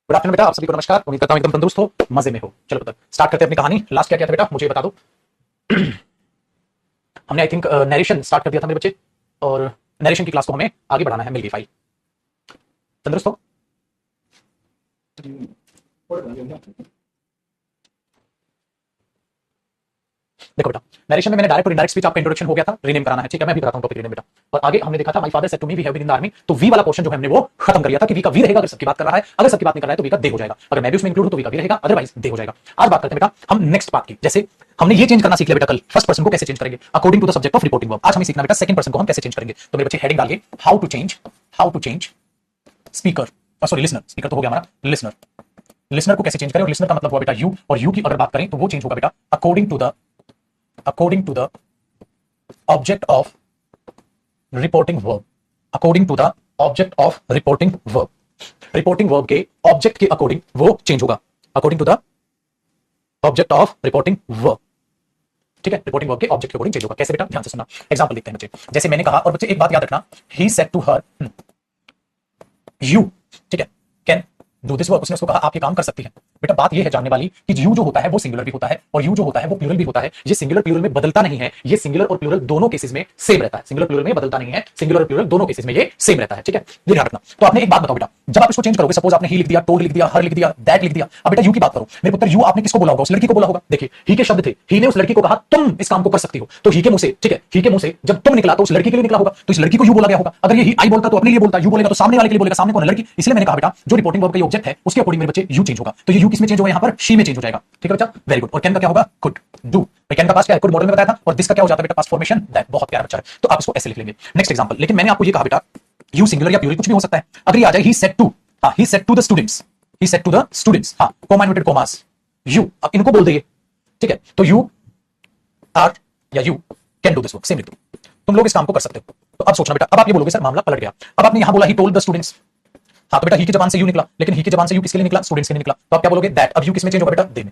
Good afternoon बेटा, आप सभी को नमस्कार। उम्मीद करता हूं एकदम तंदुरुस्त हो, मजे में हो। चलो बेटा स्टार्ट करते हैं अपनी कहानी। लास्ट क्या किया था बेटा, मुझे बता दो। हमने आई थिंक नरेशन स्टार्ट कर दिया था मेरे बच्चे, और नरेशन की क्लास को हमें आगे बढ़ाना है। मिल गई फाइल। तंदुरुस्त हो? देखो बेटा, नरेशन में मैंने डायरेक्ट और इनडायरेक्ट स्पीच, आपका इंट्रोडक्शन हो गया था, रीनेम कराना है। ठीक है, मैं भी बताता हूं टॉपिक रीनेम बेटा। और आगे हमने देखा था my father said to me we have been in the army. तो वी वाला पोर्शन जो हमने वो खत्म कर लिया था कि वी का वी रहेगा अगर सबकी बात कर रहा है, अगर सबकी बात नहीं कर रहा है तो वी का दे हो जाएगा। अगर मैं भी उसमें इंक्लूड हूं तो वी का वी रहेगा, अदरवाइज दे हो जाएगा। आज बात करते हैं बेटा हम नेक्स्ट पार्ट की। जैसे हमने ये चेंज करना सीख लिया बेटा कल, फर्स्ट पर्सन को कैसे चेंज करेंगे according to the subject of reporting verb. आज हमें सीखना बेटा सेकंड पर्सन को हम कैसे चेंज करेंगे। तो मेरे बच्चे हेडिंग डालिए how to change speaker, sorry listener. Speaker तो हो गया हमारा, लिसनर। लिसनर को कैसे चेंज करें, और लिसनर का मतलब हुआ बेटा यू, और यू की अगर बात करें तो वो चेंज होगा बेटा according to the object of reporting verb. According to the object of reporting verb. Reporting verb के ऑब्जेक्ट के अकॉर्डिंग वो चेंज होगा, according to the object of reporting verb. ठीक है, रिपोर्टिंग वर्ब के ऑब्जेक्ट के अकॉर्डिंग चेंज होगा। कैसे बेटा, ध्यान से सुनना। एग्जांपल देखते हैं बच्चे। जैसे मैंने कहा, और बच्चे एक बात याद रखना, he said to her you, ठीक है, कैन डू दिस वर्क। उसने उसको कहा आप ये काम कर सकती है। बेटा बात ये है जानने वाली कि यू जो होता है वो सिंगुलर भी होता है, और यू जो होता है वो प्लूरल भी होता है। ये सिंगुलर प्लूरल में बदलता नहीं है, ये सिंगुलर और प्लूरल दोनों केसेस में सेम रहता है। सिंगुलर प्लूरल में बदलता नहीं है, सिंगुलर और प्लूरल दोनों केसेस में ये सेम रहता है। ठीक है, ये ध्यान रखना। तो आपने एक बात बताओ बेटा, जब आप इसको चेंज करोगे, सपोज आपने ही लिख दिया, टोल्ड लिख दिया, हर लिख दिया, दैट लिख दिया। अब बेटा यू की बात करो मेरे पुत्र, यू आपने किसको बोला होगा? उस लड़की को बोला होगा। देखिए ही के शब्द थे, ही ने उस लड़की को कहा तुम इस काम को कर सकती हो। तो ही के मुंह से, ठीक है, ही के मुंह से जब तुम निकला तो उस लड़की के लिए निकला होगा, तो इस लड़की को यू बोला गया होगा। अगर ये ही आई बोलता तो अपने लिए बोलता, यू बोलेगा तो सामने वाले के लिए बोलेगा, सामने कौन है? लड़की। इसलिए मैंने कहा बेटा जो रिपोर्टिंग वर्ब का ये ऑब्जेक्ट है उसके अकॉर्डिंग मेरे बच्चे यू चेंज होगा। तो ये यू किसमें चेंज होगा? यहाँ पर शी में चेंज हो जाएगा। ठीक है बच्चा, वेरी गुड। और कैन का क्या होगा? Could do. कैन का पास क्या है? कुड मॉडल में बताया था। और दिस का क्या हो जाता है बेटा? Past formation that. बहुत प्यारा बच्चा है, तो आप इसको ऐसे लिख लेंगे। Next example. लेकिन मैंने आपको ये कहा बेटा यू सिंगुलर या प्लूरल कुछ भी हो सकता है। अगर ये आ जाए ही सेड टू, हाँ he said to the students, he said to the students, हाँ कोमा इनवर्टेड कोमास, यू, अब इनको बोल दिए। ठीक है, तो यू आर या you can do this work, same लिख दो। तुम लोग इस काम को कर सकते हो। तो अब सोचना बेटा, अब आप ये बोलोगे सर मामला पलट गया। अब आपने यहां बोला ही टोल्ड द स्टूडेंट्स, हाँ तो बेटा ही की जबान से यू निकला, लेकिन ही की जबान से यू किसके लिए निकला? स्टूडेंट्स के लिए निकला। तो आप क्या बोलोगे? दैट। अब यू किसमें चेंज होगा बेटा? दे में।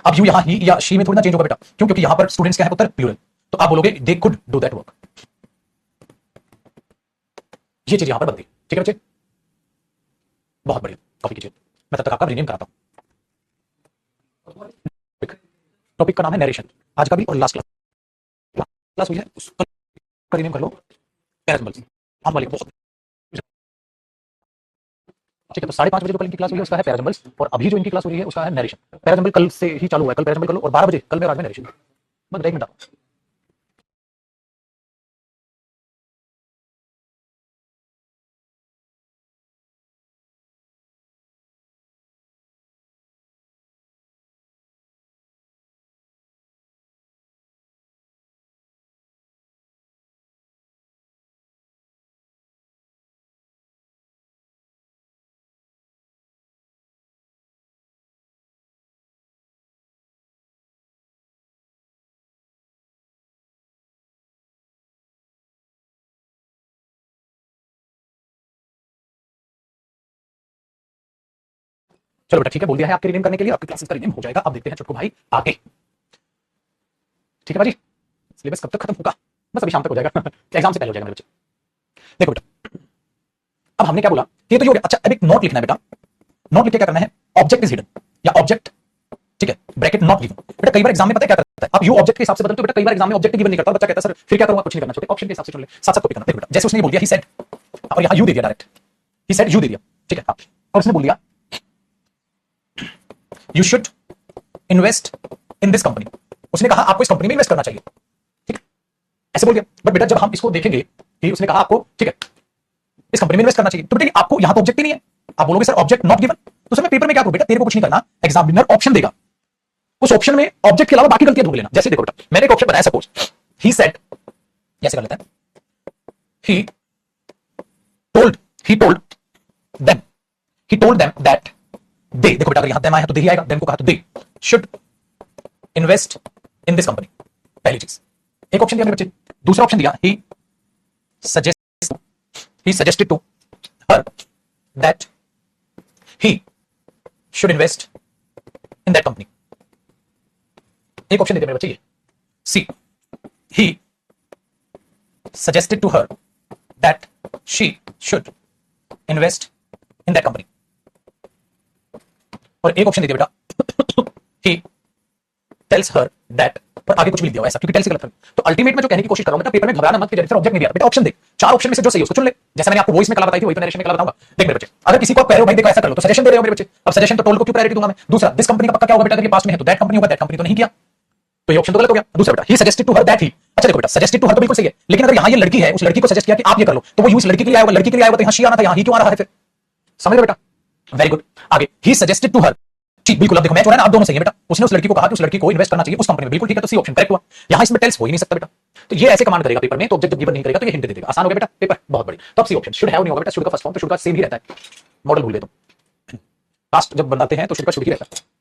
अब यू यहां ही या शी में थोड़ी ना चेंज होगा बेटा, क्यों? क्योंकि यहां पर स्टूडेंट्स क्या है पुत्र? प्लूरल। तो आप बोलोगे they could do that work. ये चीज यहां पर बनती है। ठीक है बच्चे, बहुत बढ़िया। कॉपी कीजिए, मैं तब तक आपका रीनेम कराता हूं। टॉपिक का नाम है नरेशन, आज का भी और लास्ट क्लास हुई है उसका रीनेम कर लो पैराजम्बल्स। हम वाले बहुत ठीक है। तो 5:30 बजे जो कल इनकी क्लास हुई है उसका है पैराजम्बल्स, और अभी जो इनकी क्लास हो रही है उसका है नरेशन। पैराजम्बल कल से ही चालू हुआ है, कल पैराजम्बल कर लो, और 12 बजे कल मैं रात में नरेशन। बस एक मिनट। चलो बेटा ठीक है, बोल दिया है आपके रीनेम करने के लिए, आपकी क्लासेस का रीनेम हो जाएगा। अब देखते हैं छोटू भाई आगे। ठीक है भाजी, सिलेबस कब तक खत्म होगा? बस अभी शाम तक हो जाएगा। एग्जाम से पहले हो जाएगा मेरे बच्चे। देखो बेटा, अब हमने क्या बोला कि तो ये हो गया। अच्छा अब एक नोट लिखना है बेटा। नोट लिख के क्या करना है? ऑब्जेक्ट इज हिडन या ऑब्जेक्ट, ठीक है, ब्रैकेट नॉट गिवन। बेटा कई बार एग्जाम में पता है क्या करता है, आप यू ऑब्जेक्ट के हिसाब से बदलते हो। बेटा कई बार एग्जाम में ऑब्जेक्ट गिवन नहीं करता, बच्चा कहता है सर फिर क्या करूंगा? कुछ नहीं करना, छोटे ऑप्शन के हिसाब से चुन ले, साथ साथ कॉपी करना। देखो बेटा, जैसे उसने बोल दिया ही सेड, और यहां यू दे दिया direct, he said you they दिया, ठीक है, और उसने बोल दिया you should invest in this company. उसने कहा आपको इस कंपनी में इन्वेस्ट करना चाहिए, ठीक है, ऐसे बोल दिया। बट बेटा जब हम इसको देखेंगे कि उसने कहा आपको, ठीक है, इस कंपनी में इन्वेस्ट करना चाहिए, तो बेटा आपको यहां तो ऑब्जेक्ट ही नहीं है। आप बोलोगे सर ऑब्जेक्ट नॉट गिवन, तो सर मैं पेपर में क्या करूं? बेटा तेरे को कुछ नहीं करना, एग्जामिनर ऑप्शन देगा, उस ऑप्शन में ऑब्जेक्ट के अलावा बाकी गलतियां ढूंढ लेना। जैसे देखो बेटा, मैंने एक ऑप्शन बनाया, सपोज ही सेड, ऐसे कर लेते हैं, he told, he told them, he told them that they. देखो बेटा अगर यहां देम आया तो दे ही आएगा, देम को कहा तो they should invest in this company. पहली चीज, एक ऑप्शन दिया मेरे बच्चे। दूसरा ऑप्शन दिया ही suggested to her that he should invest in that company। एक ऑप्शन देते मेरे बच्चे ये, सी he suggested to her that she should invest in that company। और एक ऑप्शन दे दिया बेटा ही टेल्स हर दैट, पर आगे कुछ भी दिया ऐसा, क्योंकि टेल से गलत है। तो अल्टीमेट में जो कहने की कोशिश कर रहा हूं बेटा, पेपर में घबराना मत कि जैसे ऑब्जेक्ट नहीं दिया बेटा, ऑप्शन देख, चार ऑप्शन में से जो सही है उसको चुन ले। जैसे मैंने आपको वॉइस में कला बताई थी वही तो नरेशन में कला बताऊंगा। देख मेरे बच्चे, अगर किसी को आप कह रहे हो भाई देखो ऐसा कर लो, तो सजेशन दे रहे हो मेरे बच्चे। अब सजेशन तो टोल को क्यों प्रायोरिटी दूंगा मैं? दूसरा, दिस कंपनी का पक्का क्या होगा बेटा, अगर ये पास्ट में है तो दैट कंपनी होगा, दैट कंपनी तो नहीं किया, तो ये ऑप्शन तो गलत हो गया। दूसरा बेटा, he suggested to her that he, अच्छा देखो बेटा, सजेस्टेड टू हर तो बिल्कुल सही है, लेकिन अगर यहां ये लड़की है, उस लड़की को सजेस्ट किया कि आप ये कर लो, तो वो यूज लड़की के लिए आया होगा, लड़की के लिए आया होगा, तो यहां शी आना था, यहां ही क्यों आ रहा है फिर? समझ रहे बेटा? Very good. आगे, ही सजेस्टेड टू हर, ठीक बिल्कुल। अब देखो मैच हो रहा है ना, आप दोनों सही है बेटा। उसने उस लड़की को कहा कि उस लड़की को इन्वेस्ट करना चाहिए उस कंपनी में, बिल्कुल ठीक है, तो सी ऑप्शन करेक्ट हुआ। यहां इसमें टेल्स हो ही नहीं सकता बेटा, तो ये ऐसे कमांड करेगा पेपर में, तो ऑब्जेक्ट जब गिवन नहीं करेगा तो ये हिंट दे देगा। आसान हो गया बेटा पेपर, बहुत बड़ी। तो अब सी ऑप्शन शुड हैव नहीं होगा बेटा, शुड का फर्स्ट फॉर्म तो शुड का सेम ही रहता है, मॉडल भूल गए तुम, कास्ट जब बनाते हैं तो शुड का शुड ही रहता है।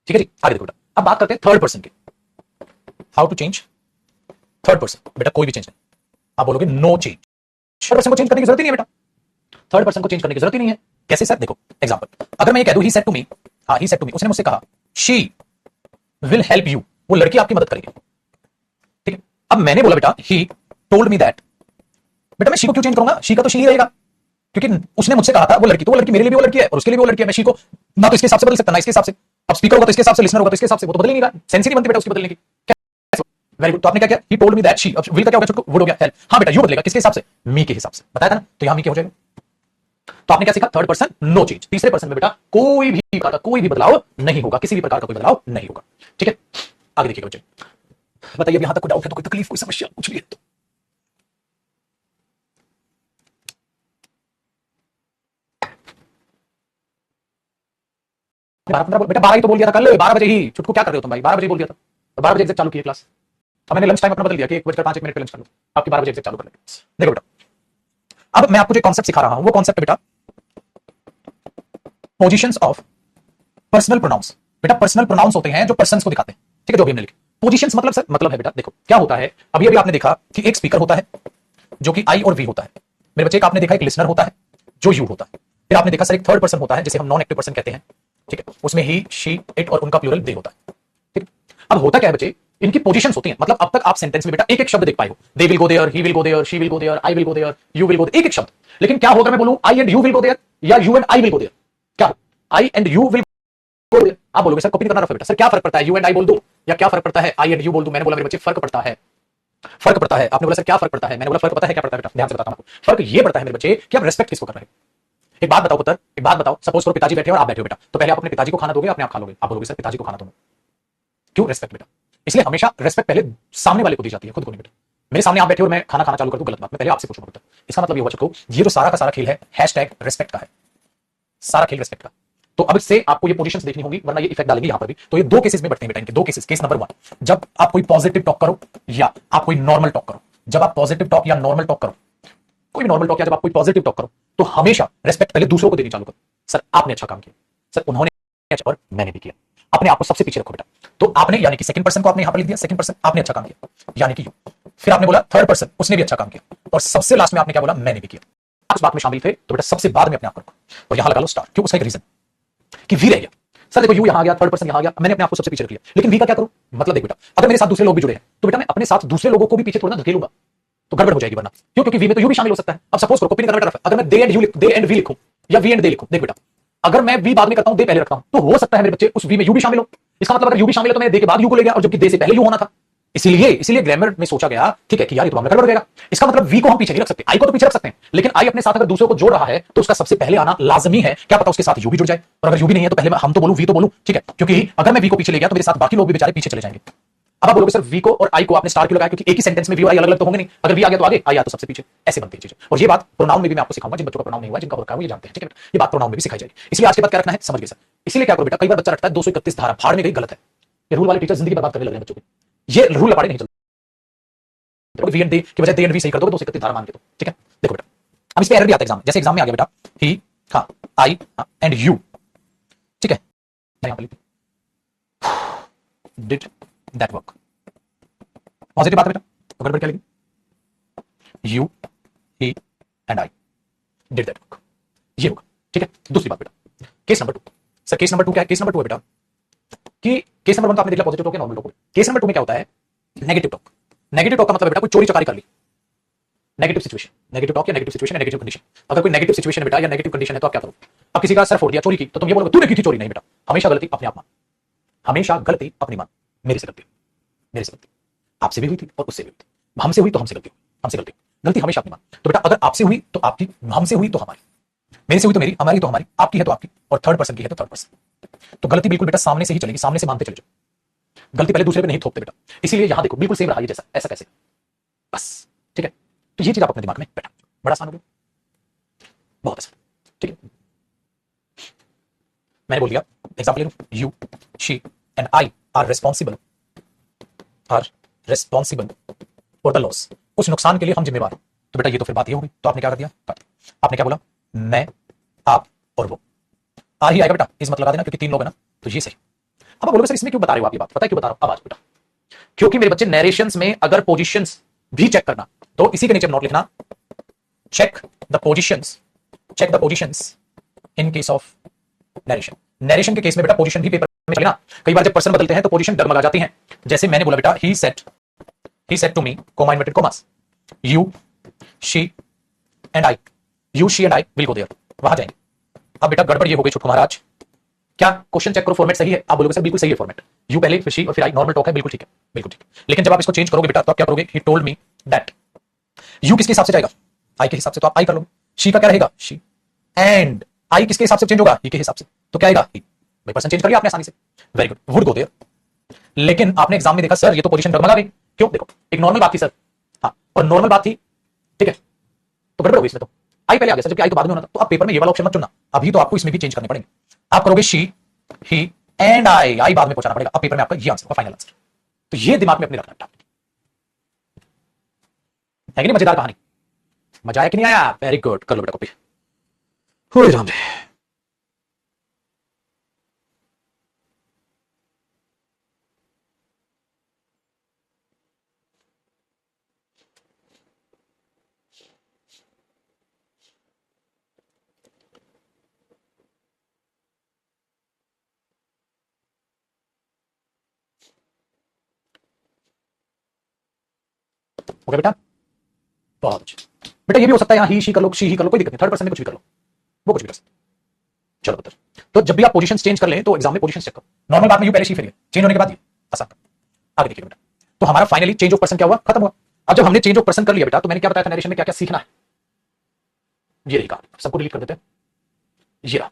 ठीक है जी, आगे देखो बेटा, अब बात करते हैं थर्ड पर्सन की। How to change third person. बेटा कोई भी चेंज नहीं, आप बोलोगे नो चेंज, थर्ड पर्सन को चेंज करने की जरूरत ही नहीं है बेटा, थर्ड पर्सन को चेंज करने की जरूरत ही नहीं है। कैसे सर? देखो एग्जांपल, अगर मैं ये कह दूं ही सेड टू मी, हाँ ही सेड टू मी, उसने मुझसे कहा शी विल हेल्प यू, वो लड़की आपकी मदद करेगी, ठीक है। अब मैंने बोला बेटा ही टोल्ड मी दैट, बेटा मैं शी को क्यों चेंज करूंगा? शी का तो शी ही रहेगा, क्योंकि उसने मुझसे कहा था वो लड़की, तो वो लड़की मेरे लिए भी वो लड़की है और उसके लिए भी वो लड़की है। मैं शी को ना तो इसके हिसाब से बदल सकता ना इसके हिसाब से, अब स्पीकर होगा तो इसके हिसाब से, लिसनर होगा तो इसके हिसाब से, वो तो बदल ही नहीं रहा, सेंस ही नहीं बनती बेटा उसकी बदलने की। Very good. तो आपने क्या किया? He told me that she, अब विल का क्या हो गया छुटकू? वुड हो गया, हेल्प। हाँ बेटा यू बदलेगा किसके हिसाब से? मी के हिसाब से, बताया था ना, तो यहां मी क्या हो जाएगा? तो आपने क्या सीखा? Third person no change. तीसरे पर्सन में बेटा कोई भी प्रकार का कोई भी बदलाव नहीं होगा, किसी भी प्रकार का कोई बदलाव नहीं होगा, ठीक है। आगे देखिएगा बच्चे, बताइए अब यहां तक कोई डाउट है तो, कोई तकलीफ, कोई समस्या कुछ भी है तो? बेटा 12 ही तो बोल दिया था कल, 12 बजे ही। छुटकू क्या कर रहे हो तुम भाई? 12 बजे बोल दिया था, 12 बजे एग्जैक्ट चालू की क्लास। अब मैंने लंच टाइम अपना बदल दिया कि 1:05 पे लंच कर लो, आपकी 12 बजे एग्जैक्ट चालू कर लेंगे। देखो बेटा, अब मैं आपको जो कॉन्सेप्ट सिखा रहा हूं वो कॉन्सेप्ट बेटा पोजीशंस ऑफ पर्सनल प्रोनाउंस। बेटा पर्सनल प्रोनाउंस होते हैं जो पर्सन्स को दिखाते हैं, ठीक है, जो भी हमने लिखे। पोजीशंस मतलब सर, मतलब है बेटा देखो क्या होता है, अभी अभी आपने देखा कि एक स्पीकर होता है जो कि आई और वी होता है मेरे बच्चे, एक आपने देखा एक लिसनर होता है जो यू होता है, फिर आपने देखा सर एक थर्ड पर्सन होता है जिसे हम नॉन एक्टिव पर्सन कहते हैं, ठीक है, उसमें ही, शी, इट और उनका प्लूरल दे होता है, ठीक है। अब होता क्या है बच्चे, इनकी पोजीशंस होती हैं, मतलब अब तक आप सेंटेंस में बेटा एक एक शब्द देख पाए हो, they will go there, he will go there, she will go there, I will go there, you will go there, एक एक शब्द। लेकिन क्या होगा मैं बोलूं I and you will go there या you and I will go there, क्या I and you will go there? आप बोलोगे सर कॉपी नहीं करना रफ है बेटा, सर क्या फर्क पड़ता है यू एंड आई बोल दो या क्या फर्क पड़ता है आई एंड यू बोल दो? मैंने बोला मेरे बच्चे फर्क पड़ता है, फर्क पड़ता है। आपने बोला सर क्या फर्क पड़ता है? मैंने बोला फर्क पता है क्या पड़ता है बेटा, ध्यान से बताता हूं आपको। फर्क ये पड़ता है मेरे बच्चे कि आप रेस्पेक्ट किसको कर रहे हैं। एक बात बताओ पुत्र, एक बात बताओ, सपोज करो पिताजी बैठे हो और आप बैठे हो बेटा, तो पहले आप अपने पिताजी को खाना दोगे अपने आप खा लोगे? आप बोलोगे सर पिताजी को खाना दूंगा, क्यों? रेस्पेक्ट बेटा, इसलिए हमेशा रेस्पेक्ट पहले सामने वाले को दी जाती है, खुद को नहीं बेटा। मेरे सामने आप बैठे और मैं खाना खाना चालू कर दूं, गलत बात, मैं पहले आपसे पूछूंगा बेटा। इसका मतलब ये हुआ चुको, ये जो सारा का सारा खेल है हैशटैग रेस्पेक्ट का है, सारा खेल रेस्पेक्ट का। तो अब इससे आपको ये पोजीशंस देखनी होंगी वरना ये इफेक्ट डालेंगे यहां पर भी। तो ये दो केसेस में बढ़ते हैं बेटा, इनके दो केसेस। केस नंबर 1, जब आप कोई पॉजिटिव टॉक करो या आप कोई नॉर्मल टॉक करो, जब आप पॉजिटिव टॉक या नॉर्मल टॉक करो, कोई भी नॉर्मल टॉक या जब आप कोई पॉजिटिव टॉक करो, तो हमेशा रेस्पेक्ट पहले दूसरों को देनी चालू करो। सर आपने अच्छा काम किया, सर उन्होंने अच्छा और मैंने भी किया, अपने आप को सबसे पीछे रखो बेटा। तो आपने यानी कि सेकंड पर्सन को आपने यहां पर लिख दिया, सेकंड पर्सन आपने अच्छा काम किया यानी कि यू, फिर आपने बोला थर्ड पर्सन उसने भी अच्छा काम किया, और सबसे लास्ट में आपने क्या बोला? मैंने भी किया। आप उस बात में शामिल थे तो बेटा सबसे बाद में अपने आप को रखो और यहां लगा लो स्टार। क्यों? उसका एक रीजन कि वी रह गया। सर देखो यू यहां आ गया, थर्ड पर्सन यहां आ गया, मैंने अपने आप को सबसे पीछे रख लिया, लेकिन वी का क्या करूं? मतलब देख बेटा, अगर मेरे साथ दूसरे लोग भी जुड़े हैं तो बेटा मैं अपने साथ दूसरे लोगों को भी पीछे थोड़ा ना धकेलूंगा, तो गड़बड़ हो जाएगी वरना। क्यों? क्योंकि वी में तो यू भी शामिल हो सकता है। अब सपोज करो कॉपी नहीं करना बेटा, अगर मैं they and you they and we लिखूं या वी एंड दे लिखूं, देख बेटा अगर मैं वी बाद में करता हूं दे पहले रखता हूं, तो हो सकता है मेरे बच्चे उस वी में यू भी शामिल हो। इसका मतलब अगर यू भी शामिल है तो मैं दे के बाद यू को ले गया, और जबकि दे से पहले यू होना था। इसीलिए ग्रामर में सोचा गया ठीक है कि यार ये तो गड़बड़ हो जाएगा। इसका मतलब वी को हम पीछे नहीं रख सकते, आई को तो पीछे रख सकते हैं, लेकिन आई अपने साथ अगर दूसरों को जोड़ रहा है तो उसका सबसे पहले आना लाजमी है। क्या पता उसके साथ यू भी जुड़ जाए, और अगर यू भी नहीं है तो पहले हम तो बोलूं वी तो बोलूं, ठीक है, क्योंकि अगर मैं वी को पीछे ले गया तो मेरे साथ बाकी लोग भी बेचारे पीछे चले जाएंगे। अब आप बोलोगे सर वी को और आई को आपने स्टार क्यों लगाया? क्योंकि एक ही सेंटेंस में वी और आई अलग अलग तो होंगे नहीं, अगर वी आ गया तो आगे, आई आ तो सबसे पीछे, ऐसे बनती है चीजें। और ये बात प्रोनाउन में भी मैं आपको सिखाऊंगा, जिन बच्चों का प्रोनाउन नहीं हुआ, जिनका होगा वो ये जानते हैं, ठीक है। ये बात प्रोनाउन में भी सिखाई जाएगी, इसलिए आज के बाद क्या रखना है समझ गए सर। इसलिए क्या करो बेटा, कई बार बच्चा रखता है 231 धारा फाड़ में गई, गलत है। ये रूल वाले टीचर जिंदगी बर्बाद करने लग रहे हैं बच्चों की, ये रूल लपाड़े नहीं चलते। वी एंड डी की बजाय दे एंड वी सही कर दोगे 231 धारा मान के, तो ठीक है। देखो बेटा अब इस पे एरर भी आता है एग्जाम, जैसे एग्जाम में आ गया बेटा ही, हाँ, आई एंड यू, ठीक है, यहां पर डिड दैट वर्क, पॉजिटिव बात है बेटा, तो गड़बड़ क्या लिखी? You, he and I, did that work, ये होगा। ठीक है, दूसरी बात बेटा, case number 2। Sir case number 2 क्या है? केस नंबर 2 है बेटा कि केस नंबर 1 तो आपने देख लिया पॉजिटिव टॉक या नॉर्मल टॉक। केस नंबर 2 में क्या होता है? Negative talk. नेगेटिव टॉक का मतलब है बेटा कोई चोरी चकारी कर ली, नेगेटिव सिचुएशन, नेगेटिव टॉक या नेगेटिव सिचुएशन या नेगेटिव कंडीशन। अगर कोई नेगेटिव सिचुएशन है बेटा या नेगेटिव कंडीशन है तो आप क्या करोगे? अब किसी का सर फोड़ दिया, चोरी की, तो तुम ये बोलोगे तूने की थी चोरी? नहीं बेटा, हमेशा गलती अपने आप मान, हमेशा गलती अपनी मान। मेरे से गलती, मेरे से गलती, आपसे भी हुई थी और उससे भी हुई थी, हमसे हुई तो हमसे गलती हुई, हमसे गलती, गलती हमेशा अपनी मान। तो बेटा अगर आपसे हुई तो आपकी, हमसे हुई तो हमारी, मेरे से हुई तो मेरी, हमारी तो हमारी, आपकी है तो आपकी, और थर्ड पर्सन की है तो थर्ड पर्सन। तो गलती बिल्कुल बेटा सामने से ही चलेगी, सामने से मानते चले जाओ। गलती पहले दूसरे पे नहीं थोपते बेटा। इसीलिए यहां देखो बिल्कुल सेम रहा ये जैसा, ऐसा कैसे, बस। ठीक है, तो ये चीज आप अपने दिमाग में बैठा, बड़ा आसान हो गया, बहुत आसान। ठीक है, मैंने बोल दिया एग्जाम्पल ले लो, you, she and I are responsible for the loss. उस नुकसान के लिए हम जिम्मेवार हैं। तो बेटा ये तो फिर बात ये होगी, तो आपने क्या कर दिया? आपने क्या बोला? मैं, आप और वो। आ ही आएगा बेटा, इस मत लगा देना क्योंकि 3 लोग है ना, तो ये सही। अब आप बोलोगे सर इसमें क्यों बता रहे हो आप ये बात? पता है क्यों बता रहा हूं? अब आज बेटा, क्योंकि मेरे बच्चे नरेशंस में अगर पोजीशंस भी चेक करना, तो इसी के नीचे नोट लिखना, check the positions, check the positions in case of narration. Narration के केस में बेटा पोजीशन भी पेपर में चले ना, कई बार जब पर्सन बदलते हैं तो पोजीशन डगमगा जाती है। जैसे मैंने बोला बेटा, he said to me, comma inverted commas, you, she and I, you, she and I will go there, वहां जाएंगे। अब बेटा गड़बड़ ये हो गई छोटू महाराज, क्या क्वेश्चन चेक करो फॉर्मेट सही है? आप बोलोगे सर बिल्कुल सही है फॉर्मेट, यू पहले फिर शी और फिर आई, नॉर्मल टॉक है, बिल्कुल ठीक है, बिल्कुल ठीक। लेकिन जब आप इसको चेंज करोगे बेटा तो आप क्या करोगे? He told me that, you किसके हिसाब से जाएगा? आई के हिसाब से, तो आप आई कर लोगे। शी का क्या रहेगा? शी, एंड आई किसके हिसाब से चेंज होगा? ही के हिसाब से, तो क्या आएगा? ही। भाई पर्सन चेंज कर लिया आपने आसानी से, very good, would go there. लेकिन आपने एग्जाम में देखा सर ये तो पोजीशन डगमगा गई, क्यों? देखो एक नॉर्मल बात थी सर, हाँ, और नॉर्मल बात थी, ठीक है, तो गड़बड़ हो गई इसमें, तो आई पहले आ गया सर जबकि आई तो बाद में होना था। तो आप पेपर में ये वाला ऑप्शन मत चुनना, अभी तो आपको इसमें भी चेंज करने पड़ेंगे। आप करोगे शी, ही एंड आई बाद में पहुंचाना पड़ेगा। अब पेपर में आपका ये आंसर होगा, फाइनल आंसर। तो ये दिमाग में अपने रखना है कि नहीं? मजेदार कहानी, मजा आया कि नहीं आया? वेरी गुड, कर लो बेटा कॉपी। हो राम जी, हो गया बेटा? बहुत अच्छा बेटा, ये भी हो सकता है यहाँ ही शी कर लो, शी ही कर लो, कोई दिक्कत नहीं, थर्ड पर्सन में कुछ भी कर लो, वो कुछ भी कर सकते। चलो बेटा, तो जब भी आप पोजीशन चेंज कर लें तो एग्जाम में पोजीशन चेक करो। नॉर्मल बात में यू पहले शी फिर चेंज होने के बाद ये आसान। आगे देखिए बेटा, तो हमारा फाइनली चेंज ऑफ पर्सन क्या हुआ? खत्म हुआ। अब जब हमने चेंज ऑफ पर्सन कर लिया बेटा, तो मैंने क्या बताया था नरेशन में क्या क्या सीखना है? ये रही कहा, सबको डिलीट कर देते हैं, ये रहा।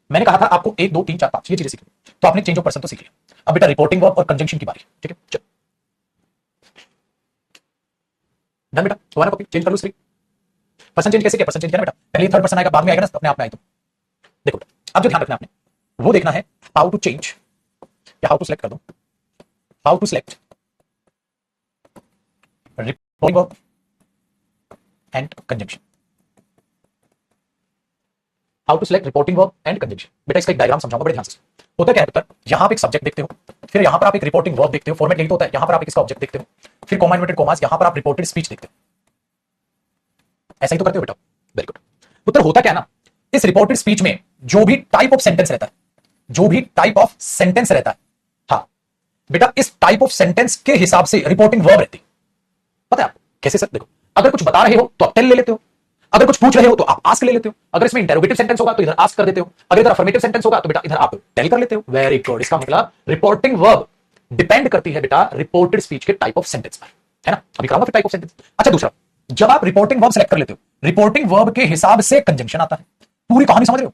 मैंने कहा था आपको 1 2 3 4 5 ये चीजें सीखनी, तो आपने चेंज ऑफ पर्सन तो सीख लिया। अब बेटा रिपोर्टिंग वर्ब और कंजंक्शन की बारी, ठीक है? चलो डन बेटा, तो कॉपी चेंज कर लो। स्त्री पर्सन चेंज कैसे किया? पर्सन चेंज किया बेटा, पहले थर्ड पर्सन आएगा, बाद में आएगा ना अपने आप में, आए तो देखो बेटा, अब जो ध्यान रखना है आपने, वो देखना है हाउ टू चेंज, या हाउ टू सेलेक्ट कर दो, how to select reporting verb and conjunction, how to select reporting verb and conjunction. बेटा इसका एक डायग्राम समझाऊंगा, बड़े ध्यान से। होता क्या है बेटा, यहां पे एक सब्जेक्ट देखते हो, फिर यहां पर आप एक रिपोर्टिंग वर्ब देखते हो, फॉर्मेट यही तो होता है। यहां पर आप इसका ऑब्जेक्ट देखते हो, फिर कॉमा इन्वर्टेड कॉमास, यहां पर आप रिपोर्टेड स्पीच देखते हो। ऐसा ही तो करते हो बेटा, वेरी गुड। पुत्र होता क्या ना, इस रिपोर्टेड स्पीच में जो भी टाइप ऑफ सेंटेंस रहता है, जो भी टाइप ऑफ सेंटेंस रहता है, हाँ बेटा इस टाइप ऑफ सेंटेंस के हिसाब से रिपोर्टिंग वर्ब रहती है। पता है आपको कैसे सर? देखो, अगर कुछ बता रहे हो तो आप टेल ले लेते हो, अगर कुछ पूछ रहे हो तो आप आस्क ले लेते हो, अगर इसमें इंटरोगेटिव सेंटेंस होगा तो इधर आस्क कर देते हो, अगर इधर अफर्मेटिव सेंटेंस होगा तो बेटा इधर आप टेल कर लेते हो। वेरी गुड, इसका मतलब रिपोर्टिंग वर्ब डिपेंड करती है बेटा रिपोर्टेड स्पीच के टाइप ऑफ सेंटेंस पर, है ना? अभी कराऊंगा फिर टाइप ऑफ सेंटेंस। अच्छा दूसरा, जब आप रिपोर्टिंग वर्ब सेलेक्ट कर लेते हो, रिपोर्टिंग वर्ब के हिसाब से कंजंक्शन आता है। पूरी कहानी समझ रहे हो?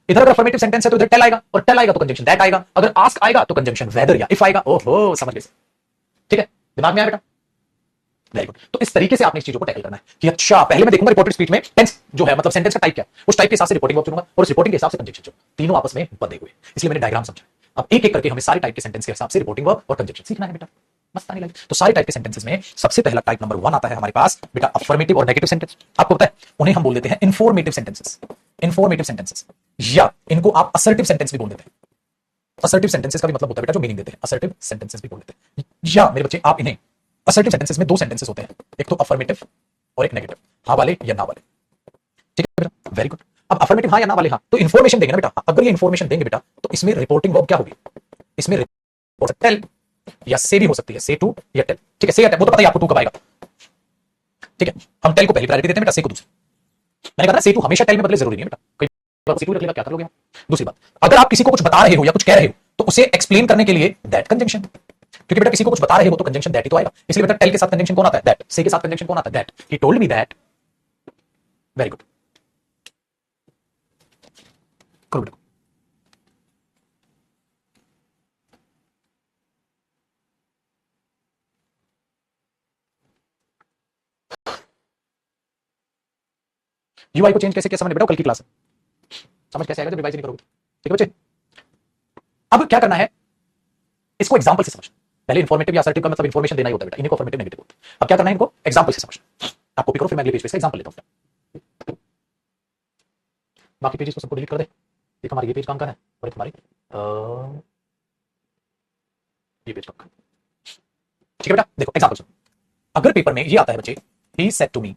इधर अगर अफर्मेटिव सेंटेंस है तो इधर टेल आएगा, और टेल आएगा तो कंजंक्शन दैट आएगा, अगर आस्क आएगा तो कंजंक्शन वेदर या इफ आएगा। ओहो समझ गए, ठीक है, दिमाग में आया बेटा? Very good. तो इस तरीके से आपने इस चीजों को टैकल करना है कि अच्छा पहले मैं देखूंगा रिपोर्टेड स्पीच में टेंस जो है, मतलब सेंटेंस का टाइप क्या है, उस टाइप के हिसाब से रिपोर्टिंग वर्ब चुनूंगा, और उस रिपोर्टिंग के हिसाब से कंजंक्शन चुनूंगा, तीनों आपस में बंधे हुए। इसलिए मैंने डायग्राम समझा। अब एक एक करके हमें सारे टाइप के सेंटेंस के हिसाब से रिपोर्टिंग वर्ब और कंजंक्शन सीखना है बेटा, मस्त आने लगे। तो सारे टाइप के सेंटेंसेस में सबसे पहला टाइप नंबर 1 आता है हमारे पास बेटा अफर्मेटिव और नेगेटिव सेंटेंस। आपको पता है उन्हें हम बोल देते हैं इंफॉर्मेटिव सेंटेंसेस, इंफॉर्मेटिव सेंटेंसेस, या इनको आप असर्टिव सेंटेंस भी बोल देते हैं। असर्टिव सेंटेंसेस का भी मतलब होता है बेटा जो मीनिंग देते हैं, असर्टिव सेंटेंसेस भी बोल देते हैं। या मेरे बच्चे आप इन्हें, असर्टिव सेंटेंसेस में 2 सेंटेंसेस होते हैं, एक तो अफर्मेटिव और एक नेगेटिव, हाँ वाले या ना वाले, ठीक है बेटा? Very good. अब अफर्मेटिव हाँ या ना वाले हाँ, तो इन्फॉर्मेशन देंगे ना बेटा। अगर ये इन्फॉर्मेशन देंगे बेटा तो इसमें रिपोर्टिंग वर्ब क्या होगी, इसमें टेल या से भी हो सकती है, से टू या टेल। ठीक है, से या टेल वो तो पता ही आपको, टू कब आएगा। ठीक है, हम टेल को पहली प्रायोरिटी देते हैं बेटा, से को दूसरी। मैंने कहा ना से टू हमेशा टेल में बदले, जरूरी नहीं है बेटा, कई बार से टू रख लेगा, क्या कर लोगे। दूसरी बात, अगर आप किसी को कुछ बता रहे हो या कुछ कह रहे हो तो उसे एक्सप्लेन करने के लिए दैट कंजंक्शन, क्योंकि बेटा किसी को कुछ बता रहे हो तो कंजंक्शन दैट ही तो आएगा। इसलिए बेटा टेल के साथ कंजंक्शन कौन आता है, दैट। से के साथ कंजंक्शन कौन आता है, that. He told me that. Very good, करो बेटा। यूआई को चेंज कैसे किया समझ बेटा, कल की क्लास है, समझ कैसे आएगा जब रिवाइज नहीं करोगे। ठीक है बच्चे, अब क्या करना है, इसको एग्जांपल से समझना। पहले इन्फॉर्मेटिव या असर्टिव का मतलब इन्फॉर्मेशन देना ही होता है बेटा, इन्हीं को अफर्मेटिव नेगेटिव होता है। अब क्या करना है, इनको एग्जांपल से समझना। आप कॉपी करो, फिर मैं अगले पेज पे इसका एग्जांपल लेता हूं। बाकी पेजेस को सबको डिलीट कर दे। एक हमारा ये पेज काम का है और एक हमारी ये पेज काम का। ठीक है बेटा, देखो एग्जांपल सुनो। अगर पेपर में ये आता है बच्चे, ही सेड टू मी,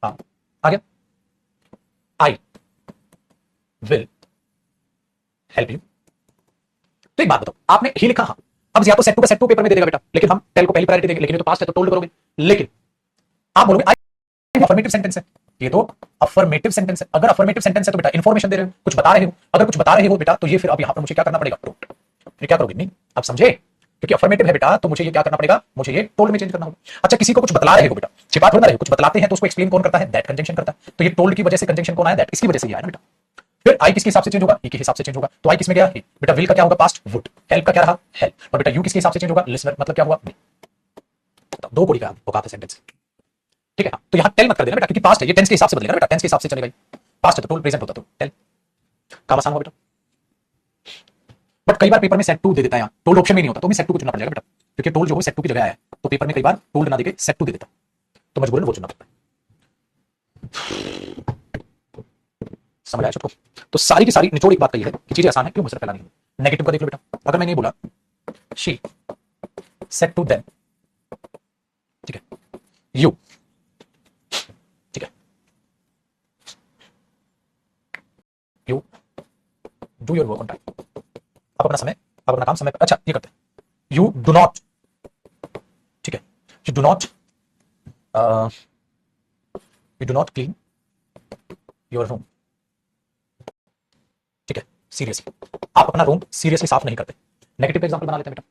हाँ आ गया, आई विल हेल्प यू। तो एक बात बताओ, आपने ही लिखा हाँ, अब या तो सेट टू का सेट टू पेपर में दे देगा बेटा, लेकिन हम टेल को पहली प्रायोरिटी देंगे, लेकिन ये तो पास्ट है तो टोल्ड करोगे। लेकिन आप बोलोगे आई अफर्मेटिव सेंटेंस है, ये तो अफर्मेटिव सेंटेंस है। अगर अफर्मेटिव सेंटेंस है तो बेटा इन्फॉर्मेशन दे रहे हो, कुछ बता रहे हो। अगर कुछ बता रहे हो बेटा तो ये फिर अब यहां पर मुझे क्या करना पड़ेगा, टोल्ड। फिर क्या करोगे, नहीं आप समझे, क्योंकि अफर्मेटिव है बेटा तो मुझे ये क्या करना पड़ेगा, मुझे ये टोल्ड में चेंज करना होगा। अच्छा, किसी को कुछ बतला रहे हो बेटा, छिपा थोड़ा रहे हो, कुछ बतलाते हैं तो उसको एक्सप्लेन कौन करता है, दैट कंजंक्शन करता है। तो ये टोल्ड की वजह से कंजंक्शन कौन आया, दैट। इसकी वजह से ये आया ना बेटा। फिर आई किसके हिसाब से चेंज होगा, ही के हिसाब से चेंज होगा। तो आई किसमें गया, ही। बेटा विल का क्या होगा, पास्ट वुड। हेल्प का क्या रहा, हेल्प। और बेटा यू किसके हिसाब से चेंज होगा, लिसनर, मतलब क्या हुआ, नहीं। दो कोड़ी का औकात है सेंटेंस। ठीक है, तो यहां टेल मत कर देना बेटा, क्योंकि पास्ट है, ये टेंस के हिसाब से बदलेगा बेटा, टेंस के हिसाब से चलेगा। पास्ट है तो टोल्ड, प्रेजेंट होता तो टेल। काम आसान हुआ बेटा। बट कई बार पेपर में सेट टू दे देता है, यहाँ टोल्ड ऑप्शन में नहीं होता, तो मैं सेट टू को चुनना पड़ेगा बेटा, क्योंकि टोल्ड जो है सेट टू की जगह आया, तो पेपर में कई बार टोल्ड ना देके सेट टू दे देता, तो मजबूरन वो चुनना पड़ता है। समझ आया सबको। तो सारी की सारी निचोड़ एक बात कही है कि चीजें आसान है, क्यों मुझसे फैलानी है। नेगेटिव का देख लो बेटा, अगर मैंने बोला शी सेड टू देम, ठीक है, यू, ठीक है, you do your work on time. आप अपना समय, आप अपना काम समय पर, अच्छा ये करते हैं, यू डू नॉट, ठीक है, you do not, you do not clean your room, ठीक है, सीरियसली आप अपना रूम सीरियसली साफ नहीं करते। नेगेटिव का एग्जांपल बना लेते हैं बेटा।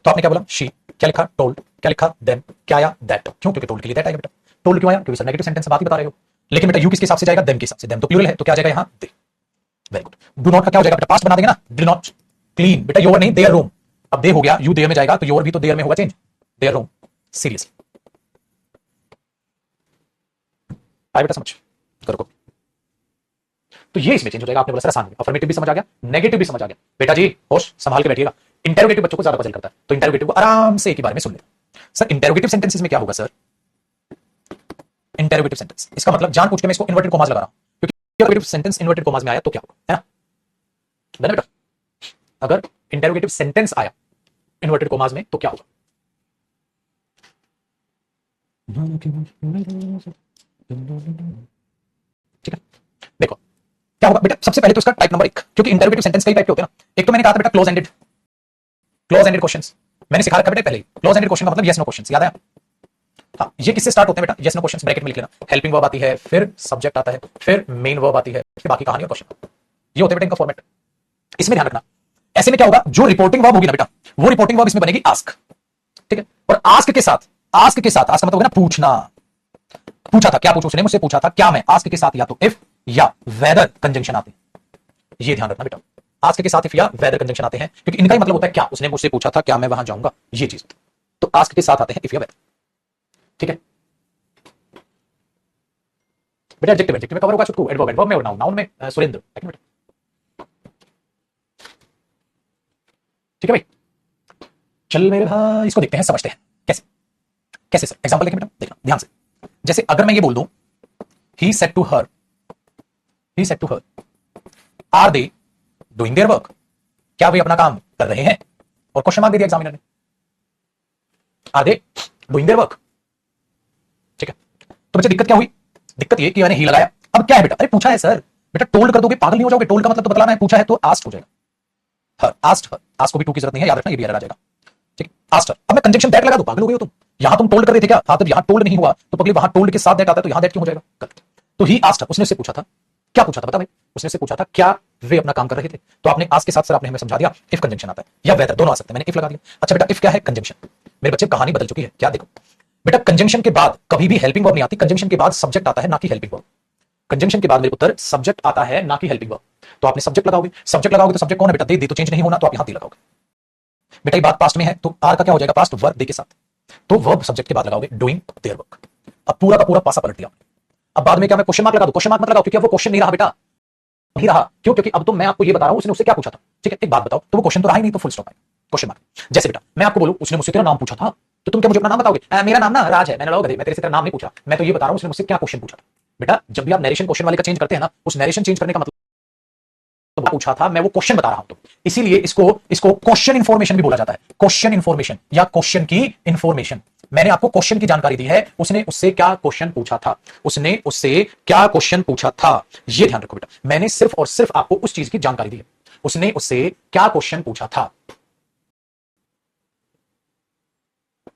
तो आपने क्या बोला, शी, क्या लिखा, टोल्ड, क्या लिखा, देम, क्या आया, दैट। क्यों, क्योंकि टोल्ड के लिए दैट आएगा बेटा। टोल्ड क्यों आया, क्योंकि सर नेगेटिव सेंटेंस से बात ही बता रहे हो। लेकिन बेटा यू किसके हिसाब से जाएगा, देम के हिसाब से। देम तो प्लूरल है तो क्या जाएगा यहाँ, they. Very good. Do not का क्या हो जाएगा बेटा, पास्ट बना देंगे ना, डू नॉट क्लीन, बेटा योर नहीं, देयर रूम। अब दे हो गया, यू देयर में जाएगा तो योर भी तो देयर में होगा चेंज, देयर रूम, सीरियसली। आया बेटा समझ, करो को। तो ये इसमें चेंज हो जाएगा। आपने बोला सर आसान, अफर्मेटिव भी समझ आ गया, नेगेटिव भी समझ आ गया। बेटा जी होश संभाल के बैठिएगा। इंटेरोगेटिव बच्चों को ज्यादा पजल करता है, तो इंटेरोगेटिव को आराम से एक ही बार में सुन लेना। सर इंटेरोगेटिव सेंटेंसेस में क्या होगा सर, इंटेरोगेटिव सेंटेंस, इसका मतलब जान पूछ के मैं इसको इन्वर्टेड कॉमास लगा रहा हूं, क्योंकि इंटेरोगेटिव सेंटेंस इन्वर्टेड कॉमास में आया तो क्या होगा, है ना बेटा। अगर इंटेरोगेटिव सेंटेंस आया इन्वर्टेड कॉमास में तो क्या होगा, ठीक है। देखो क्या होगा बेटा, सबसे पहले तो इसका टाइप नंबर 1, क्योंकि इंटेरोगेटिव सेंटेंस कई टाइप के होते हैं ना। एक तो मैंने कहा था बेटा close ended, close ended questions मैंने सिखा रखा बेटा पहले। क्लोज एंडेड क्वेश्चन का मतलब यस नो क्वेश्चंस, याद है। हाँ, ये किससे स्टार्ट होते हैं बेटा, यस नो क्वेश्चंस, ब्रैकेट में लिख लेना। हेल्पिंग वर्ब आती है, फिर सब्जेक्ट आता है, फिर मेन वर्ब आती है, फिर बाकी कहानी और क्वेश्चन। ये होते हैं बेटा इनका फॉर्मेट, इसमें ध्यान रखना। ऐसे में क्या होगा, जो रिपोर्टिंग वर्ब होगी ना बेटा, वो रिपोर्टिंग वर्ब इसमें बनेगी आस्क, ठीक है। और आस्क के साथ, आस्क के साथ, आस्क का मतलब होगा ना पूछना। पूछा था, क्या पूछा उसने, मुझसे पूछा था क्या मैं, आस्क के साथ या तो इफ या वेदर कंजंक्शन आते हैं। ये ध्यान रखना बेटा, आस्क के साथ इफ या वेदर कंजंक्शन आते हैं, क्योंकि इनका ही मतलब होता है क्या, उसने मुझसे पूछा था क्या मैं वहां जाऊंगा, ये चीज। तो आस्क के साथ आते हैं इफ या वेदर, ठीक है बेटा। एडजेक्टिव, एडजेक्टिव में कवर होगा छुटकू, एडवर्ब, एडवर्ब में, और नाउन, नाउन में सुरेंद्र, ठीक है भाई। चल मेरे भाई, इसको देखते हैं, समझते हैं कैसे, कैसे सर। एग्जांपल देखें बेटा, देखना ध्यान से। जैसे अगर मैं ये बोल दूं, he said to her, he said to her, are they doing their work, क्या वे अपना काम कर रहे हैं, और क्वेश्चन मार्क दे दिया एग्जामिनर ने, are they doing their work, ठीक है। तो बच्चे दिक्कत क्या हुई, दिक्कत ये कि मैंने ही लगाया, अब क्या है बेटा, अरे पूछा है सर, बेटा टोल्ड कर दोगे पागल नहीं हो जाओगे, टोल्ड का मतलब तो बतलाना है, पूछा है तो आस्क्ड हो जाएगा, हर आस्क्ड, हर आस्क को भी टू की जरूरत नहीं है, याद रखना ये भी एरर आ जाएगा, ठीक है, आस्क्ड। अब मैं कंजंक्शन दैट लगा दूं, पागल हो गए हो तुम, यहां तुम टोल्ड कर रहे थे क्या, हाँ, तब यहां टोल्ड नहीं हुआ तो पगले वहां टोल्ड के साथ दैट आता है, तो यहां दैट क्यों हो जाएगा, गलत। तो ही आस्क्ड, उसने उससे पूछा था, क्या पूछा था बता भाई, उसने से पूछा था क्या वे अपना काम कर रहे थे, तो आपने आस्क के साथ सर आपने हमें समझा दिया इफ कंजंक्शन आता है या वेदर, दोनों आ सकते हैं, मैंने इफ लगा दिया। अच्छा बेटा इफ क्या है, कंजंक्शन, मेरे बच्चे कहानी बदल चुकी है, क्या देखो बेटा, कंजंक्शन के बाद कभी भी हेल्पिंग वर्ब नहीं आती, कंजंक्शन के बाद सब्जेक्ट आता है ना कि हेल्पिंग वर्ब, कंजंक्शन के बाद मेरे उत्तर सब्जेक्ट आता है ना कि हेल्पिंग वर्ब, तो आपने सब्जेक्ट लगाओगे, सब्जेक्ट लगाओगे तो सब्जेक्ट कौन है बेटा, दे, दे तो चेंज नहीं होना, तो आप यहां दे लगाओगे, बेटा ये बात पास्ट में है तो आर का क्या हो जाएगा, पास्ट वर्ब दे के साथ, तो वर्ब सब्जेक्ट के बाद लगाओगे डूइंग देयर वर्क, अब पूरा का पूरा पासा पलट दिया। अब बाद में क्या मैं क्वेश्चन मार्क लगा दूं, क्वेश्चन मार्क मत लगाओ क्योंकि अब वो क्वेश्चन नहीं रहा बेटा, नहीं रहा, क्यों, क्योंकि अब तो मैं आपको ये बता रहा हूं उसने उससे क्या पूछा था, ठीक है, एक बात बताओ, तो वो क्वेश्चन तो रहा ही नहीं, तो फुल स्टॉप आएगा, क्वेश्चन मार्क। जैसे बेटा मैं आपको बोलूं उसने मुझसे तेरा नाम पूछा था, तो तुम क्या मुझे अपना नाम बताओगे, मेरा नाम ना राज है, मैंने मैं तेरे से तेरा नाम नहीं पूछा, मैं तो ये बता रहा हूं उसने मुझसे क्या क्वेश्चन पूछा था। बेटा जब भी आप नरेशन क्वेश्चन वाले का चेंज करते हैं ना, उस नरेशन चेंज करने का मतलब तो पूछा था, मैं वो क्वेश्चन बता रहा हूं, तो इसीलिए इसको इसको क्वेश्चन इंफॉर्मेशन भी बोला जाता है, क्वेश्चन इंफॉर्मेशन या क्वेश्चन की इंफॉर्मेशन। मैंने आपको क्वेश्चन की जानकारी दी है, उसने उससे क्या क्वेश्चन पूछा था, उसने उससे क्या क्वेश्चन पूछा था, ये ध्यान रखो बेटा, मैंने सिर्फ और सिर्फ आपको उस चीज की जानकारी दी है, उसने उससे क्या क्वेश्चन पूछा था,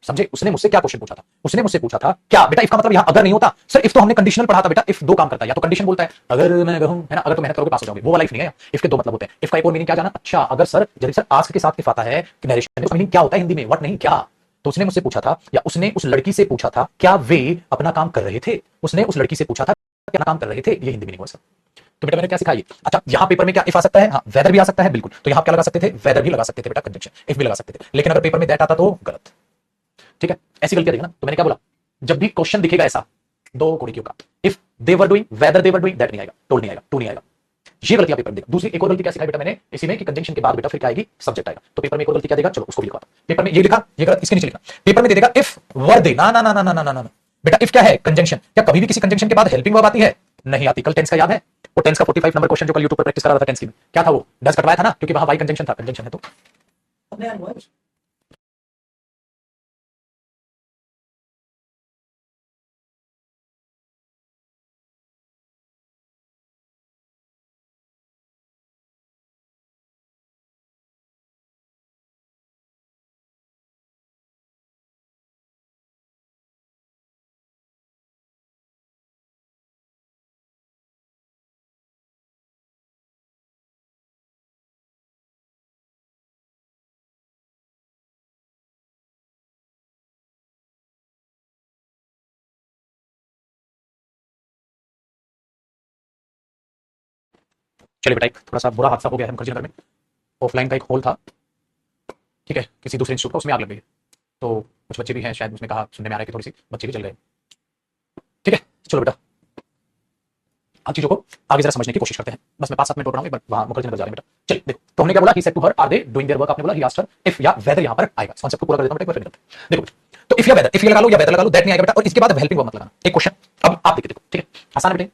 समझे, उसने मुझसे क्या क्वेश्चन पूछा था, उसने मुझसे पूछा था क्या, बेटा इफ का मतलब यहां अगर नहीं होता सर, इफ तो हमने कंडीशनल पढ़ा था बेटा, इफ दो काम करता है, या तो कंडीशन बोलता है अगर मैं कहूं है ना, अगर तो मेहनत करोगे पास हो जाओगे, वो वाला इफ नहीं है, इफ के दो मतलब होते हैं, इफ का एक और मीनिंग क्या जाना, अच्छा अगर सर जब सर आस्क के साथ इफ आता है कि नरेशन में, तो मीनिंग क्या होता है हिंदी में, व्हाट नहीं क्या, तो उसने मुझसे पूछा था या उसने उस लड़की से पूछा था क्या वे अपना काम कर रहे थे, उसने उस लड़की से पूछा था क्या काम कर रहे थे, ये हिंदी मीनिंग हुआ सर। तो बेटा मैंने क्या सिखाई, अच्छा यहां पेपर में क्या इफ आ सकता है, हाँ वेदर भी आ सकता है, बिल्कुल, तो यहां क्या लगा सकते थे, वेदर भी लगा सकते थे बेटा, कंजंक्शन इफ भी लगा सकते थे, लेकिन अगर पेपर में दैट आता तो गलत, ठीक है, ऐसी गलतियां देखना, तो मैंने क्या बोला, जब भी क्वेश्चन दिखेगा ऐसा दो कुड़ियों का, if they were doing, whether they were doing, that नहीं आएगा, टोल्ड नहीं आएगा, टू नहीं आएगा, ये गलतियां पेपर में देगा। दूसरी एक और गलती क्या सिखाई बेटा मैंने इसी में कि कंजंक्शन के बाद बेटा फिर क्या आएगी, सब्जेक्ट आएगा, तो पेपर में एक और गलती क्या देगा, चलो उसको भी लिखा, पेपर में ये लिखा, ये गलत, इसके नीचे लिखा, पेपर में दे देगा इफ वर दे, ना ना ना ना ना ना ना, बेटा इफ क्या है, कंजंक्शन, क्या कभी भी किसी कंजंक्शन के बाद हेल्पिंग वर्ब आती है, नहीं आती। कल टेंस का याद है, वो टेंस का 45 नंबर क्वेश्चन जो कल यूट्यूब पर प्रैक्टिस करा रहा था टेंस की, क्या था वो, डस कटवाया था ना, क्योंकि वहां वाई कंजंक्शन था, कंजंक्शन है तो चलिए बेटा, एक थोड़ा सा बुरा हादसा हो गया है मुखर्जी नगर में, ऑफलाइन का एक हॉल था, ठीक है, किसी दूसरे इंस्टीट्यूट का, उसमें आग लग गई है, तो कुछ बच्चे भी हैं शायद, उसमें कहा सुनने में आ रहा है कि थोड़ी सी बच्चे भी चल गए, ठीक है, चलो बेटा हम चीजों को आगे जरा समझने की कोशिश करते हैं, बस मैं 5-7 मिनट रोक रहा हूं, बट वहां मुखर्जी नगर जा रहे हैं बेटा। चलिए देखो, तो हमने क्या बोला, he said to her are they doing their work, आपने बोला ही आस्क्ड हर इफ या वेदर, यहां पर आएगा, कॉन्सेप्ट को पूरा कर देता हूं बेटा, एक बार फिर देखो, तो इफ या वेदर, इफ ये लगा लो या वेदर लगा लो, दैट नहीं आएगा बेटा, और इसके बाद हेल्पिंग वर्ब मत लगाना। एक क्वेश्चन अब आप देखो, ठीक है, आसान है बेटे,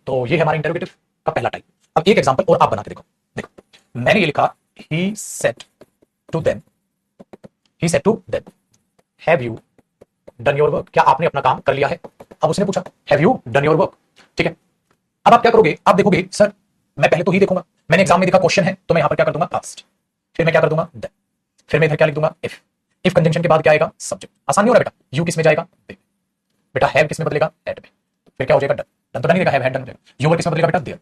तो ये है हमारा इंटरोगेटिव का पहला टाइप। अब एक एग्जांपल और आप बना के देखो, देखो मैंने ये लिखा, he said to them, he said to them have you done your work, क्या आपने अपना काम कर लिया है, अब उसने पूछा have you done your work, ठीक है, अब आप क्या करोगे, आप देखोगे सर मैं पहले तो ही देखूंगा, मैंने एग्जाम में देखा क्वेश्चन है, तो मैं यहां पर क्या कर दूंगा, पास्ट, फिर मैं क्या कर दूंगा, देन, फिर मैं इधर क्या लिख दूंगा, इफ कंजंक्शन के बाद क्या आएगा, सब्जेक्ट, आसान नहीं हो रहा बेटा, यू किस में जाएगा, बेटा हैव किस में बदलेगा, एट में, फिर क्या हो जाएगा, डन, डन तो नहीं लिखा, हैव हैड डन हो जाएगा, यू किस में बदलेगा बेटा, देयर,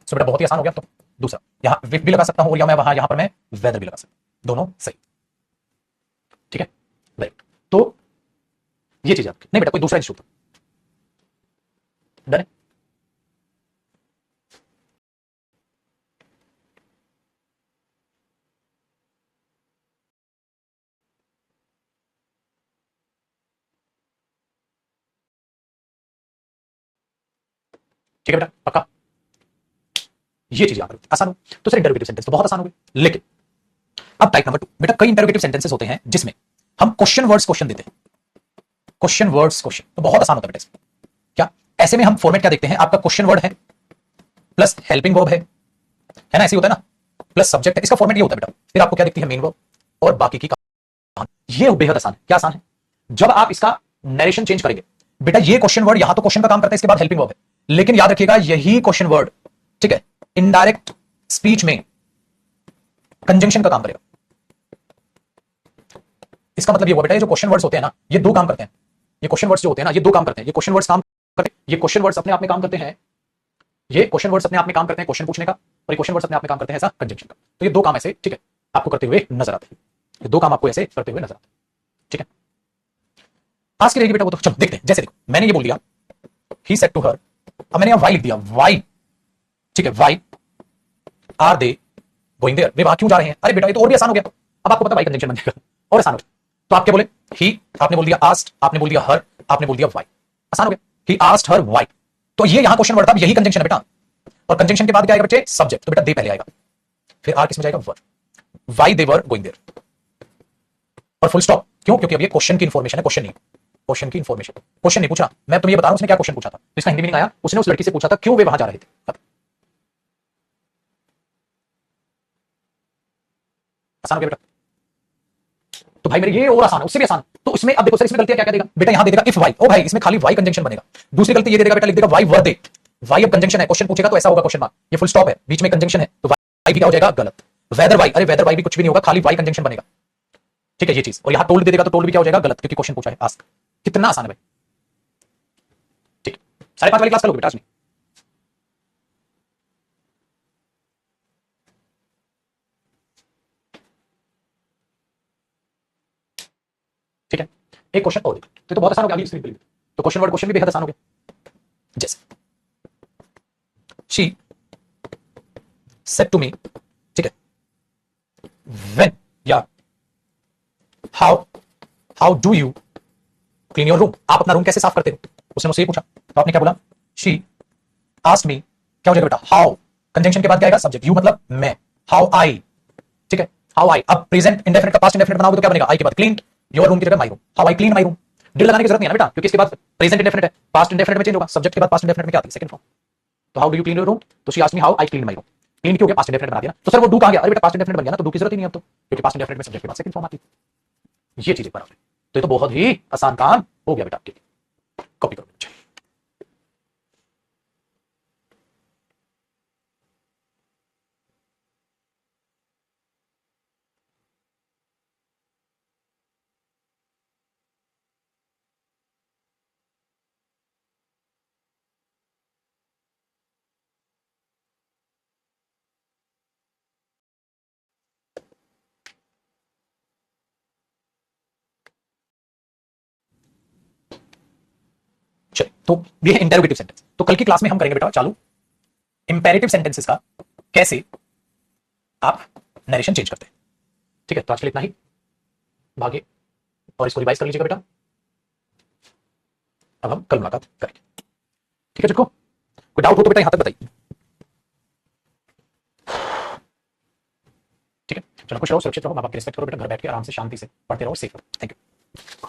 सो बेटा बहुत ही आसान हो गया। तो दूसरा यहां विफ भी लगा सकता हूं, और या मैं वहां यहां पर मैं वेदर भी लगा सकता हूं, दोनों सही, ठीक है, राइट, तो ये चीज आपकी नहीं बेटा, कोई दूसरा इंस्टीट्यूट डन है, ठीक है बेटा, पक्का, ये चीज याद रखो, आसान हो, तो सर इंटरोगेटिव सेंटेंस तो बहुत आसान हो गए, लेकिन अब टाइप नंबर 2 बेटा, कई इंटरोगेटिव सेंटेंसेस होते हैं जिसमें हम क्वेश्चन वर्ड्स क्वेश्चन देते हैं, क्वेश्चन वर्ड्स क्वेश्चन, तो बहुत आसान होता है बेटा इसमें, क्या ऐसे में हम फॉर्मेट क्या देखते हैं, आपका क्वेश्चन वर्ड है प्लस हेल्पिंग वर्ब है ना, ऐसे होता है ना, प्लस सब्जेक्ट है, इसका फॉर्मेट ये होता है बेटा, फिर आपको क्या दिखती है, मेन वर्ब और बाकी की कहानी, ये बेहद आसान है, क्या आसान है, जब आप इसका नरेशन चेंज करेंगे, बेटा ये क्वेश्चन वर्ड यहां तो क्वेश्चन का काम करता है, इसके बाद हेल्पिंग वर्ब है, लेकिन याद रखिएगा यही क्वेश्चन वर्ड, ठीक है, इनडायरेक्ट स्पीच में कंजंक्शन का काम करेगा। इसका मतलब ये हुआ बेटा, ये जो क्वेश्चन वर्ड्स होते हैं ना, ये दो काम करते हैं। ये क्वेश्चन वर्ड्स जो होते हैं ना, ये दो काम करते हैं। ये क्वेश्चन वर्ड्स काम करते हैं, ये क्वेश्चन वर्ड्स अपने आप में काम करते हैं, ये क्वेश्चन वर्ड्स अपने आप में काम करते हैं क्वेश्चन पूछने का, और ये क्वेश्चन वर्ड्स अपने आप में काम करते हैं ऐसा कंजंक्शन का। तो ये दो काम ऐसे, ठीक है, आपको करते हुए नजर आते हैं। ये दो काम आपको ऐसे करते हुए नजर आते हैं, ठीक है। आज की रहेगी बेटा वो तो, चलो देखते हैं। जैसे देखो मैंने ये बोल दिया ही सेड टू हर, अब मैंने यहां वाई लिख दिया, वाई, ठीक है, why are they going there, वे वहां क्यों जा रहे हैं? अरे बेटा ये तो और भी आसान हो गया, अब आपको पता वाई कंजंक्शन बन जाएगा और आसान हो गया। तो आप क्या बोले? ही, आपने बोल दिया आस्क्ड, आपने बोल दिया हर, आपने बोल दिया वाई, आसान हो गया। ही आस्क्ड हर वाई, तो ये यहां क्वेश्चन वर्ड था, यही कंजंक्शन है बेटा। और कंजंक्शन के बाद क्या आएगा बच्चे? सब्जेक्ट, तो बेटा दे पहले आएगा, फिर आर किसमें जाएगा? Were, why they were going there, और फुल स्टॉप। क्यों? क्योंकि अब ये क्वेश्चन की इंफॉर्मेशन है, क्वेश्चन नहीं, क्वेश्चन की इंफॉर्मेशन, क्वेश्चन नहीं पूछा मैं तुम्हें ये बता रहा हूं उसने क्या क्वेश्चन पूछा था, तो इसका हिंदी मीनिंग आया, उसने उस लड़की से पूछा था क्यों वे वहां जा रहे थे। आसान हो गया बेटा। तो भाई मेरे ये और आसान है, उससे भी आसान। तो इसमें अब देखो सर, इसमें गलती क्या क्या देगा बेटा? यहां दे देगा इफ वाई, ओ भाई इसमें खाली वाई कंजंक्शन बनेगा। दूसरी गलती ये दे देगा बेटा, लिख देगा वाई वर दे, वाई अब कंजंक्शन है, क्वेश्चन पूछेगा तो ऐसा होगा क्वेश्चन मार्क, ये फुल स्टॉप है, बीच में कंजंक्शन है, तो वाई भी क्या हो जाएगा? गलत। वेदर वाई, अरे वेदर वाई भी कुछ भी नहीं होगा, खाली वाई कंजंक्शन बनेगा, ठीक है ये चीज। और यहां टोल्ड दे देगा तो टोल्ड भी क्या हो जाएगा? गलत, क्योंकि क्वेश्चन पूछा है आस्क। कितना आसान है भाई, ठीक। 5:30 वाली क्लास करोगे बेटा आज नहीं? ठीक है, एक क्वेश्चन और देखो, तो बहुत आसान हो गया, अगली स्क्रीन पे तो क्वेश्चन वर्ड क्वेश्चन भी बेहद आसान हो गया। जैसे शी सेड टू मी, ठीक है, व्हेन या how, how do you clean your room, आप अपना रूम कैसे साफ करते हो? उसने मुझसे ये पूछा, तो आपने क्या बोला? शी आस्क्ड मी, क्या हो जाएगा बेटा? हाउ, कंजंक्शन के बाद क्या आएगा? सब्जेक्ट, यू मतलब मैं, हाउ आई, ठीक है, हाउ आई। अब प्रेजेंट इंडेफिनिट का पास्ट इंडेफिनिट बनाओगे तो क्या बनेगा? आई के बाद क्लीन योर रूम की जगह my room, how I clean my room. Did लगाने की जरूरत नहीं है ना बेटा, क्योंकि इसके बाद प्रेजेंट इंडेफिनिट है, पास्ट इंडेफिनिट में चेंज होगा, सब्जेक्ट के बाद पास्ट इंडेफिनिट में क्या आती है? Second form. तो how do you clean your room, तो she asked me how I clean my room, clean क्यों हो गया? पास्ट इंडेफिनिट बना दिया। तो सर वो डू कहां गया? अरे बेटा पास्ट इंडेफिनिट बन गया ना, तो डू की जरूरत ही नहीं है अब तो, क्योंकि पास्ट इंडेफिनिट में सब्जेक्ट के बाद सेकंड फॉर्म आती है। ये चीज एक बार तो ये तो बहुत ही आसान काम हो गया बेटा आपके लिए। कॉपी करो। चलिए, तो ये है इंटेरोगेटिव सेंटेंस। तो कल की क्लास में हम करेंगे बेटा चालू इंपेरेटिव सेंटेंसेस का, कैसे आप नरेशन चेंज करते हैं। ठीक है, तो आज के लिए इतना ही, भागे और इसको रिवाइज कर लीजिएगा बेटा। अब हम कल मुलाकात करेंगे, ठीक है चिटको? कोई डाउट हो तो बेटा यहां तक बताइए, ठीक है? चलो खुश रहो, सुरक्षित रहो, मां बाप की रिस्पेक्ट करो बेटा, घर बैठ के आराम से शांति से पढ़ते रहो, सेफ रहो। Thank you.